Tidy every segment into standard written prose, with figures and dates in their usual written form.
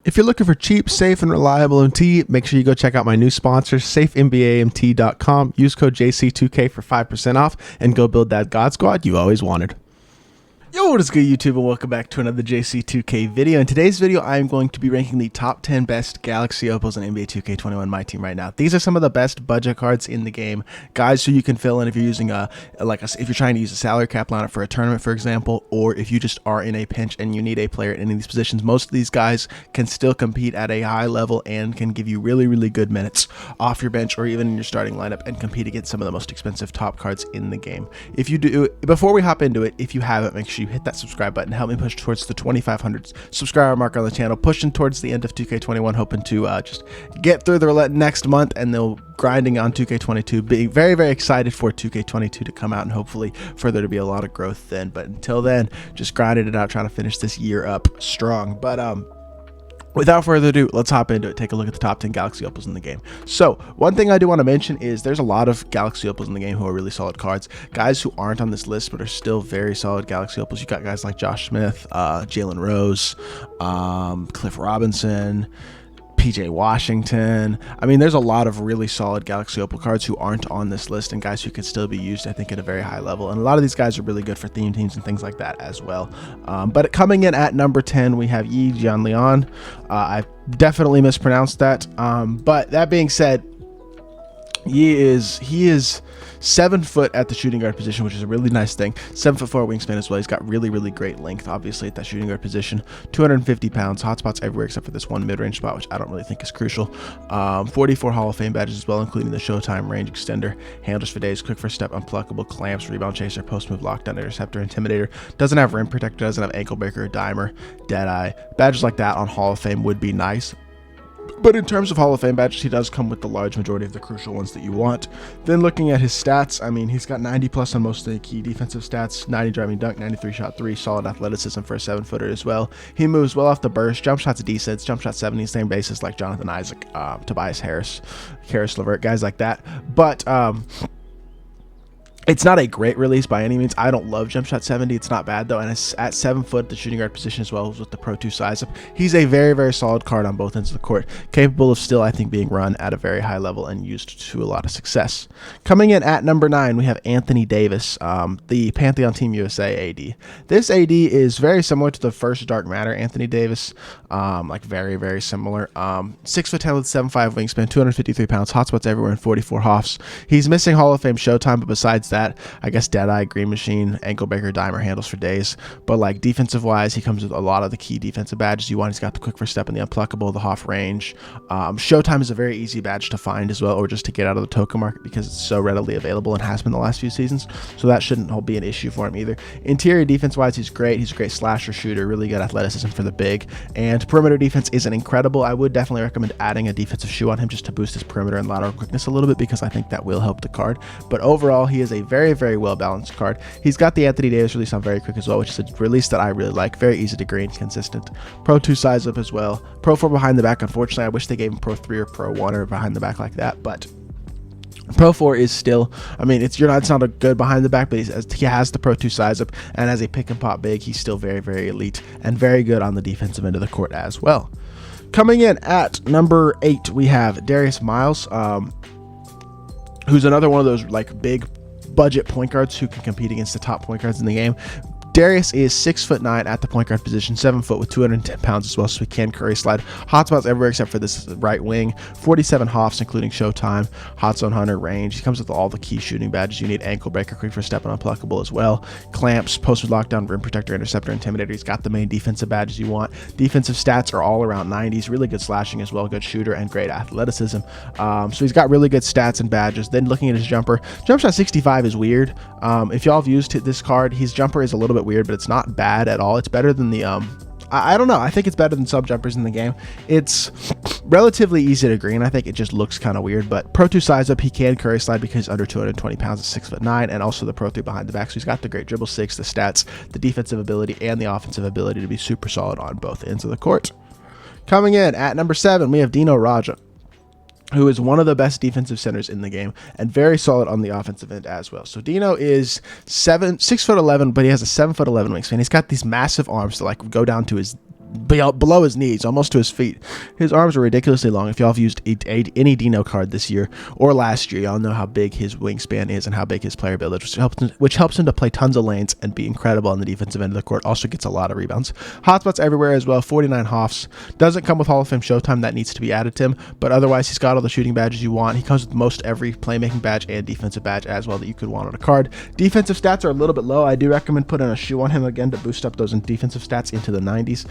If you're looking for cheap, safe, and reliable MT, make sure you go check out my new sponsor, safembamt.com. Use code JC2K for 5% off and go build that God Squad you always wanted. Yo, what is good, YouTube, and welcome back to another JC2K video. In today's video, I am going to be ranking the top 10 best Galaxy Opals in NBA 2K21 MyTEAM right now. These are some of the best budget cards in the game, guys, who you can fill in if you're using if you're trying to use a salary cap lineup for a tournament, for example, or if you just are in a pinch and you need a player in any of these positions. Most of these guys can still compete at a high level and can give you really, really good minutes off your bench or even in your starting lineup and compete against some of the most expensive top cards in the game. If you do, before we hop into it, if you haven't, make sure you hit that subscribe button. Help me push towards the 2,500 subscriber mark on the channel, pushing towards the end of 2K21, hoping to just get through the next month and they'll grinding on 2K22. Being very, very excited for 2K22 to come out and hopefully for there to be a lot of growth then. But until then, just grinding it out, trying to finish this year up strong. But without further ado, let's hop into it. Take a look at the top 10 Galaxy Opals in the game. So, one thing I do want to mention is there's a lot of Galaxy Opals in the game who are really solid cards. Guys who aren't on this list but are still very solid Galaxy Opals. You got guys like Josh Smith, Jalen Rose, Cliff Robinson, PJ Washington. I mean, there's a lot of really solid Galaxy Opal cards who aren't on this list and guys who could still be used, I think, at a very high level. And a lot of these guys are really good for theme teams and things like that as well. But coming in at number 10, we have Yi Jianlian. I definitely mispronounced that. But that being said, he is 7 foot at the shooting guard position, which is a really nice thing. 7'4" wingspan as well. He's got really, really great length, obviously, at that shooting guard position. 250 pounds, hotspots everywhere except for this one mid-range spot, which I don't really think is crucial. 44 Hall of Fame badges as well, including the Showtime range extender, handles for days, quick first step, unpluckable, clamps, rebound chaser, post move, lockdown, interceptor, intimidator. Doesn't have rim protector, doesn't have ankle breaker, dimer, deadeye. Badges like that on Hall of Fame would be nice. But in terms of Hall of Fame badges, he does come with the large majority of the crucial ones that you want. Then looking at his stats, I mean, he's got 90 plus on most of the key defensive stats, 90 driving dunk, 93 shot 3, solid athleticism for a 7-footer as well. He moves well off the burst, jump shots decent, jump shot 70, same basis like Jonathan Isaac, Tobias Harris, Karis LeVert, guys like that. But it's not a great release by any means. I don't love jump shot 70. It's not bad though. And it's at 7 foot, the shooting guard position as well as with the Pro 2 size up. He's a very, very solid card on both ends of the court. Capable of still, I think, being run at a very high level and used to a lot of success. Coming in at number 9, we have Anthony Davis, the Pantheon Team USA AD. This AD is very similar to the first Dark Matter Anthony Davis. Like very, very similar. 6'10" with 7'5" wingspan, 253 pounds, hotspots everywhere, and 44 hoffs. He's missing Hall of Fame Showtime, but besides that, I guess Deadeye, Green Machine, Ankle Breaker, Dimer, handles for days. But like defensive wise, he comes with a lot of the key defensive badges you want. He's got the quick first step and the unpluckable, the Hoff range. Showtime is a very easy badge to find as well, or just to get out of the token market because it's so readily available and has been the last few seasons. So that shouldn't be an issue for him either. Interior defense wise, he's great. He's a great slasher shooter, really good athleticism for the big. And perimeter defense isn't incredible. I would definitely recommend adding a defensive shoe on him just to boost his perimeter and lateral quickness a little bit because I think that will help the card. But overall, he is a very, very well balanced card. He's got the Anthony Davis release on very quick as well, which is a release that I really like. Very easy to green, consistent. Pro 2 size up as well. Pro 4 behind the back. Unfortunately, I wish they gave him Pro 3 or Pro 1 or behind the back like that, but Pro 4 is still, I mean, it's not a good behind the back, but he has the Pro 2 size up, and as a pick and pop big, he's still very, very elite and very good on the defensive end of the court as well. Coming in at number 8, we have Darius Miles, who's another one of those like big budget point guards who can compete against the top point guards in the game. Darius is 6'9" at the point guard position, 7 foot with 210 pounds as well, so he can curry slide. Hotspots everywhere except for this right wing. 47 hoffs, including Showtime, Hot Zone Hunter, range. He comes with all the key shooting badges you need. Ankle breaker, quick first step, and unpluckable as well. Clamps, posted lockdown, rim protector, interceptor, intimidator. He's got the main defensive badges you want. Defensive stats are all around 90s. Really good slashing as well, good shooter, and great athleticism. So he's got really good stats and badges. Then looking at his jumper, jump shot 65 is weird. If y'all have used this card, his jumper is a little bit weird, but it's not bad at all. It's better than the I don't know, I think it's better than sub jumpers in the game. It's relatively easy to green. I think it just looks kind of weird, but Pro 2 size up, he can curry slide because he's under 220 pounds at 6'9", and also the Pro 3 behind the back. So he's got the great dribble 6, the stats, the defensive ability, and the offensive ability to be super solid on both ends of the court. Coming in at number 7, we have Dino Raja, who is one of the best defensive centers in the game and very solid on the offensive end as well. So Dino is 6'11", but he has a 7'11" wingspan. He's got these massive arms that like go down to his below his knees, almost to his feet. His arms are ridiculously long. If y'all have used any Dino card this year or last year, y'all know how big his wingspan is and how big his player build is, which helps him to play tons of lanes and be incredible on the defensive end of the court. Also gets a lot of rebounds. Hotspots everywhere as well. 49 Hoffs. Doesn't come with Hall of Fame Showtime. That needs to be added to him. But otherwise, he's got all the shooting badges you want. He comes with most every playmaking badge and defensive badge as well that you could want on a card. Defensive stats are a little bit low. I do recommend putting a shoe on him again to boost up those defensive stats into the 90s.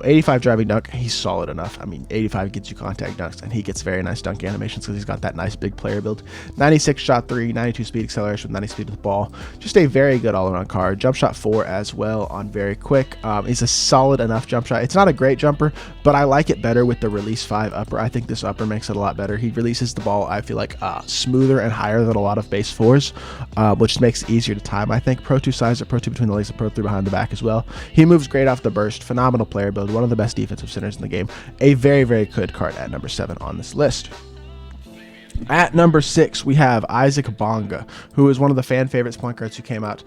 85 driving dunk, he's solid enough. I mean, 85 gets you contact dunks, and he gets very nice dunk animations because he's got that nice big player build. 96 shot 3, 92 speed acceleration with 90 speed with the ball. Just a very good all-around card. Jump shot 4 as well on very quick. He's a solid enough jump shot. It's not a great jumper, but I like it better with the release 5 upper. I think this upper makes it a lot better. He releases the ball, I feel like, smoother and higher than a lot of base 4s, which makes it easier to time, I think. Pro 2 size, Pro 2 between the legs, and Pro 3 behind the back as well. He moves great off the burst. Phenomenal player build. One of the best defensive centers in the game. A very, very good card at number 7 on this list. At number 6, we have Isaac Bonga, who is one of the fan favorites point guards who came out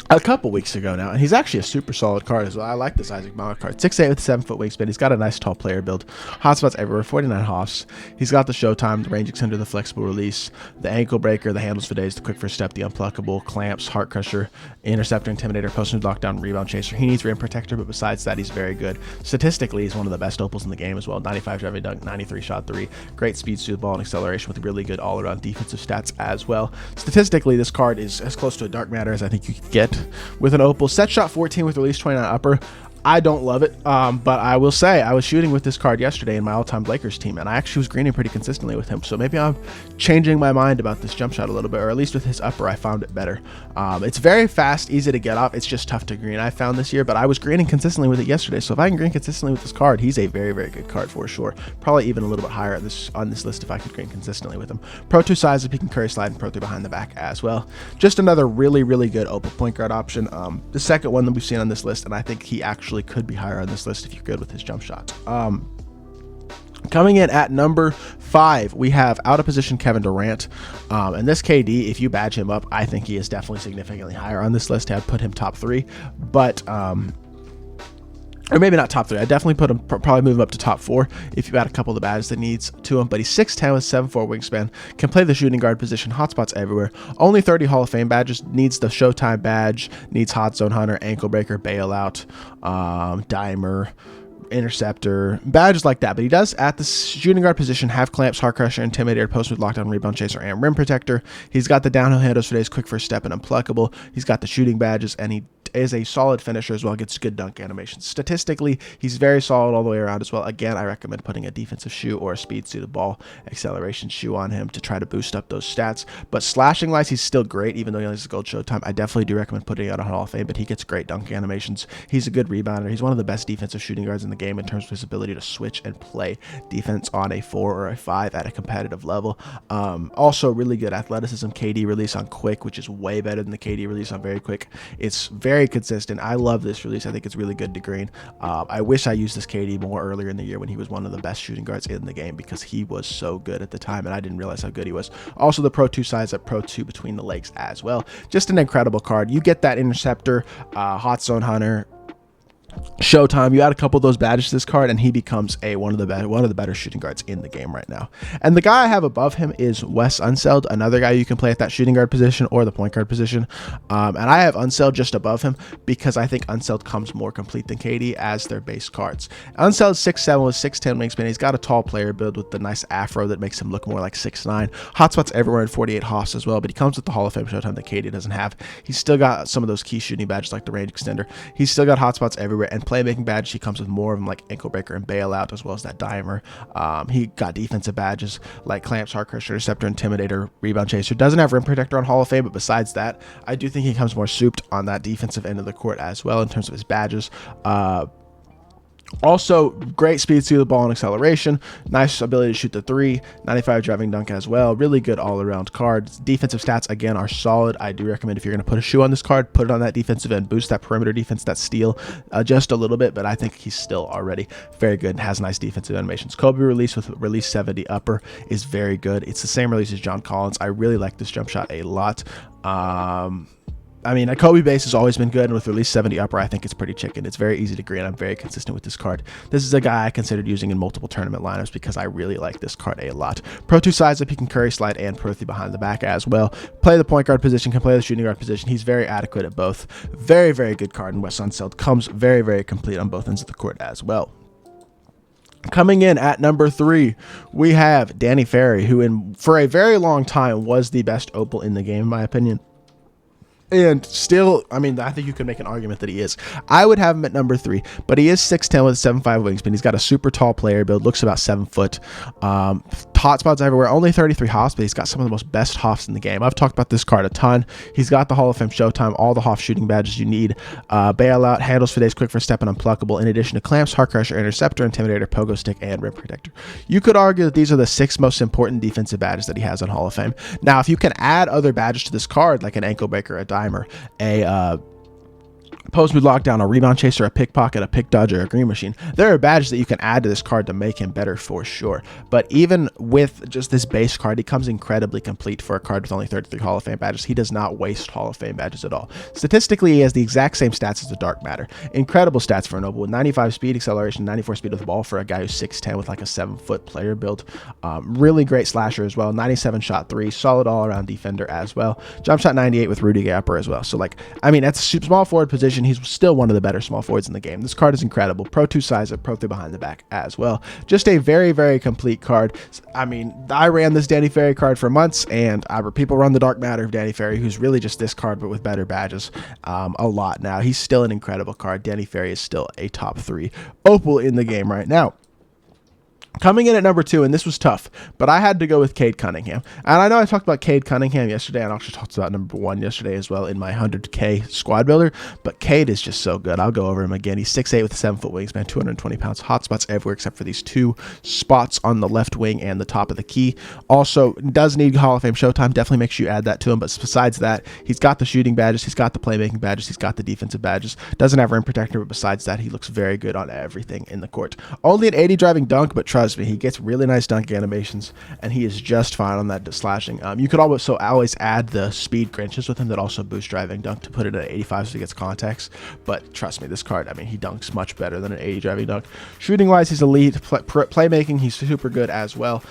a couple weeks ago now, and he's actually a super solid card as well. I like this Isaac Bonga card. 6'8 with a 7-foot wingspan. He's got a nice tall player build. Hotspots everywhere. 49 Hoffs. He's got the showtime, the range extender, the flexible release, the ankle breaker, the handles for days, the quick first step, the unpluckable, clamps, heart crusher, interceptor, intimidator, post move, lockdown, rebound chaser. He needs rim protector, but besides that, he's very good. Statistically, he's one of the best opals in the game as well. 95 driving dunk, 93 shot 3, great speed to the ball and acceleration with really good all-around defensive stats as well. Statistically, this card is as close to a dark matter as I think you could get with an opal. Set shot 14 with release 29 upper. I don't love it, but I will say I was shooting with this card yesterday in my all-time Lakers team, and I actually was greening pretty consistently with him. So maybe I'm changing my mind about this jump shot a little bit, or at least with his upper, I found it better. It's very fast, easy to get off. It's just tough to green, I found this year, but I was greening consistently with it yesterday. So if I can green consistently with this card, he's a very, very good card for sure. Probably even a little bit higher on this list if I could green consistently with him. Pro 2 size if he can curry slide, and Pro 3 behind the back as well. Just another really, really good opal point guard option. The second one that we've seen on this list, and I think he actually could be higher on this list if you're good with his jump shot. Coming in at number 5, we have out of position Kevin Durant. And this KD, if you badge him up, I think he is definitely significantly higher on this list. I'd put him top 3, but or maybe not top 3. I definitely put him, probably move him up to top 4 if you add a couple of the badges that needs to him. But he's 6'10 with 7'4 wingspan, can play the shooting guard position, hotspots everywhere. Only 30 Hall of Fame badges, needs the Showtime badge, needs Hot Zone Hunter, Ankle Breaker, Bailout, Dimer, Interceptor, badges like that. But he does at the shooting guard position have clamps, heart crusher, intimidator, post move, lockdown, rebound chaser, and rim protector. He's got the downhill handles for days, quick first step, and unpluckable. He's got the shooting badges, and he is a solid finisher as well, gets good dunk animations. Statistically, he's very solid all the way around as well. Again, I recommend putting a defensive shoe or a speed suited ball acceleration shoe on him to try to boost up those stats. But slashing wise, he's still great, even though he only has a gold showtime. I definitely do recommend putting out a Hall of Fame, but he gets great dunk animations. He's a good rebounder. He's one of the best defensive shooting guards in the game in terms of his ability to switch and play defense on a 4 or a 5 at a competitive level. Also really good athleticism. KD release on quick, which is way better than the KD release on very quick. It's very consistent. I love this release. I think it's really good to green. I wish I used this KD more earlier in the year when he was one of the best shooting guards in the game, because he was so good at the time and I didn't realize how good he was. Also the Pro 2 size at Pro 2 between the legs as well. Just an incredible card. You get that Interceptor, Hot Zone Hunter, Showtime. You add a couple of those badges to this card, and he becomes one of the better shooting guards in the game right now. And the guy I have above him is Wes Unseld, another guy you can play at that shooting guard position or the point guard position. And I have Unseld just above him because I think Unseld comes more complete than KD as their base cards. Unseld's 6'7 with 6'10 wingspan. He's got a tall player build with the nice afro that makes him look more like 6'9. Hotspots everywhere in 48 Hoffs as well, but he comes with the Hall of Fame Showtime that KD doesn't have. He's still got some of those key shooting badges like the range extender. He's still got hotspots everywhere, and playmaking badge, he comes with more of them like Ankle Breaker and Bailout, as well as that Dimer. He got defensive badges like Clamps, Heart Crusher, Interceptor, Intimidator, Rebound Chaser. Doesn't have Rim Protector on Hall of Fame, but besides that, I do think he comes more souped on that defensive end of the court as well in terms of his badges. Also, great speed to the ball and acceleration, nice ability to shoot the 3, 95 driving dunk as well. Really good all-around card. Defensive stats, again, are solid. I do recommend if you're going to put a shoe on this card, put it on that defensive end, boost that perimeter defense, that steal just a little bit, but I think he's still already very good and has nice defensive animations. Kobe release with release 70 upper is very good. It's the same release as John Collins. I really like this jump shot a lot. I mean, a Kobe base has always been good, and with release 70 upper, I think it's pretty chicken. It's very easy to green. I'm very consistent with this card. This is a guy I considered using in multiple tournament lineups because I really like this card a lot. Pro 2 size up, he can curry slide and Pro 3 behind the back as well. Play the point guard position, can play the shooting guard position. He's very adequate at both. Very, very good card in West Unseld. Comes very, very complete on both ends of the court as well. Coming in at number 3, we have Danny Ferry, who for a very long time was the best opal in the game, in my opinion. And still, I mean, I think you could make an argument that he is. I would have him at number 3, but he is 6'10 with a 7'5 wingspan. He's got a super tall player build, looks about 7 foot. Hotspots everywhere, only 33 hops, but he's got some of the most best hops in the game. I've talked about this card a ton. He's got the Hall of Fame Showtime, all the Hoff shooting badges you need. Bailout, handles for days, quick for step, and unpluckable, in addition to clamps, heart crusher, interceptor, intimidator, pogo stick, and rim protector. You could argue that these are the 6 most important defensive badges that he has on Hall of Fame. Now, if you can add other badges to this card, like an ankle breaker, a dimer, a post move lockdown, a rebound chaser, a pickpocket, a pick dodger, a green machine, there are badges that you can add to this card to make him better for sure. But even with just this base card, he comes incredibly complete for a card with only 33 Hall of Fame badges. He does not waste Hall of Fame badges at all. Statistically, he has the exact same stats as the Dark Matter. Incredible stats for an opal with 95 speed, acceleration, 94 speed with the ball for a guy who's 6'10 with like a 7-foot player build. Really great slasher as well. 97 shot 3, solid all around defender as well. Jump shot 98 with Rudy Gay upper as well. So like, I mean, that's a small forward position. He's still one of the better small forwards in the game. This card is incredible. Pro 2 size up, Pro 3 behind the back as well. Just a very, very complete card. I mean, I ran this Danny Ferry card for months, and people run the Dark Matter of Danny Ferry, who's really just this card, but with better badges a lot now. He's still an incredible card. Danny Ferry is still a top 3 opal in the game right now. Coming in at number 2, and this was tough, but I had to go with Cade Cunningham. And I know I talked about Cade Cunningham yesterday, and I actually talked about number 1 yesterday as well in my 100K squad builder, but Cade is just so good. I'll go over him again. He's 6'8 with a 7-foot wingspan, 220 pounds, hotspots everywhere except for these 2 spots on the left wing and the top of the key. Also, does need Hall of Fame Showtime. Definitely make sure you add that to him, but besides that, he's got the shooting badges, he's got the playmaking badges, he's got the defensive badges. Doesn't have rim protector, but besides that, he looks very good on everything in the court. Only an 80 driving dunk, but trust me, he gets really nice dunk animations, and he is just fine on that slashing. You could also always add the speed Grinches with him that also boost driving dunk to put it at 85 so he gets contacts. But trust me, this card, I mean, he dunks much better than an 80 driving dunk. Shooting wise, he's elite. Playmaking, he's super good as well.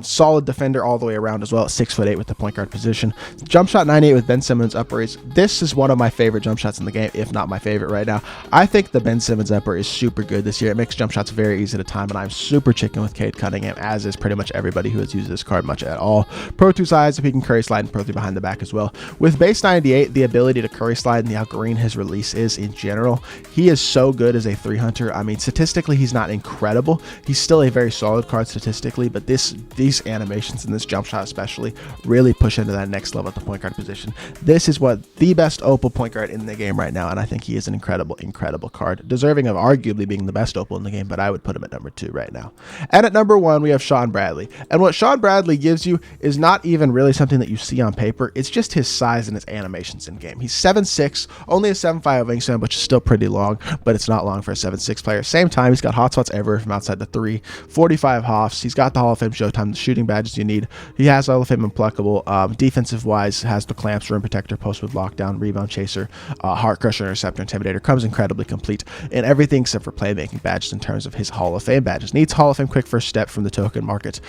Solid defender all the way around as well at 6'8 with the point guard position. Jump shot 98 with Ben Simmons upper is, this is one of my favorite jump shots in the game, if not my favorite right now. I think the Ben Simmons upper is super good this year. It makes jump shots very easy to time, and I'm super chicken with Cade Cunningham, as is pretty much everybody who has used this card much at all. Pro 2 size, if he can curry slide, and Pro 3 behind the back as well. With base 98, the ability to curry slide and how green his release is in general, he is so good as a 3 hunter. I mean, statistically, he's not incredible. He's still a very solid card statistically, but these animations and this jump shot especially really push into that next level at the point guard position. This is what the best opal point guard in the game right now, and I think he is an incredible, incredible card, deserving of arguably being the best opal in the game, but I would put him at number 2 right now. And at number 1, we have Sean Bradley. And what Sean Bradley gives you is not even really something that you see on paper. It's just his size and his animations in game. He's 7'6", only a 7'5 wingspan, which is still pretty long, but it's not long for a 7'6 player. Same time, he's got hotspots everywhere from outside the 3, 45 hoffs. He's got the Hall of Fame Showtime, the shooting badges you need. He has Hall of Fame Unpluckable. Defensive wise, has the clamps, rim protector, post with lockdown, rebound chaser, heart crusher, interceptor, intimidator. Comes incredibly complete in everything except for playmaking badges in terms of his Hall of Fame badges. Needs Hall of Fame quick first step from the token market.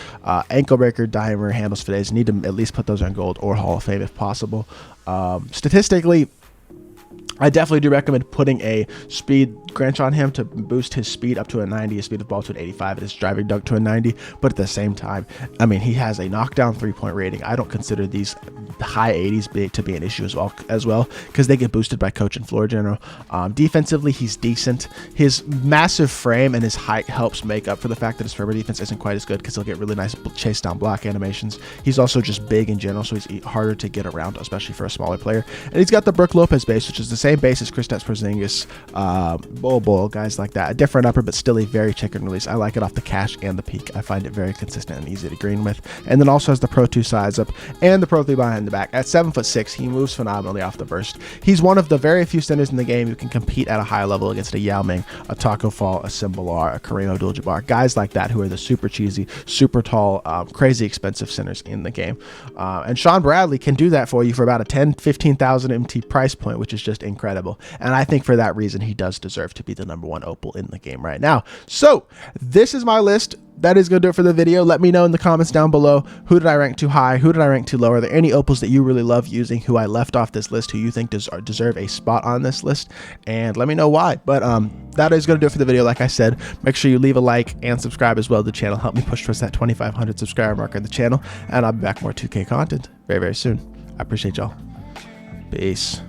Ankle breaker, dimer, handles for days. Need to at least put those on gold or Hall of Fame if possible. Statistically, I definitely do recommend putting a speed Grinch on him to boost his speed up to a 90, his speed of ball to an 85, and his driving dunk to a 90. But at the same time, I mean, he has a knockdown 3-point rating. I don't consider these high 80s to be an issue as well because they get boosted by coach and floor general. Defensively, he's decent. His massive frame and his height helps make up for the fact that his perimeter defense isn't quite as good because he'll get really nice chase down block animations. He's also just big in general, so he's harder to get around, especially for a smaller player. And he's got the Brook Lopez base, which is the same base as Kristaps Porzingis, Bol, guys like that. A different upper, but still a very chicken release. I like it off the cash and the peak. I find it very consistent and easy to green with. And then also has the Pro 2 size up and the Pro 3 behind the back. At 7'6", he moves phenomenally off the burst. He's one of the very few centers in the game who can compete at a high level against a Yao Ming, a Taco Fall, a Simbalar, a Kareem Abdul-Jabbar, guys like that who are the super cheesy, super tall, crazy expensive centers in the game. And Sean Bradley can do that for you for about a 10-15,000 MT price point, which is just incredible. And I think for that reason, he does deserve to be the #1 opal in the game right now. So this is my list. That is going to do it for the video. Let me know in the comments down below, who did I rank too high? Who did I rank too low? Are there any opals that you really love using, who I left off this list, who you think deserve a spot on this list? And let me know why. But that is going to do it for the video. Like I said, make sure you leave a like and subscribe as well to the channel. Help me push towards that 2,500 subscriber mark on the channel. And I'll be back with more 2K content very, very soon. I appreciate y'all. Peace.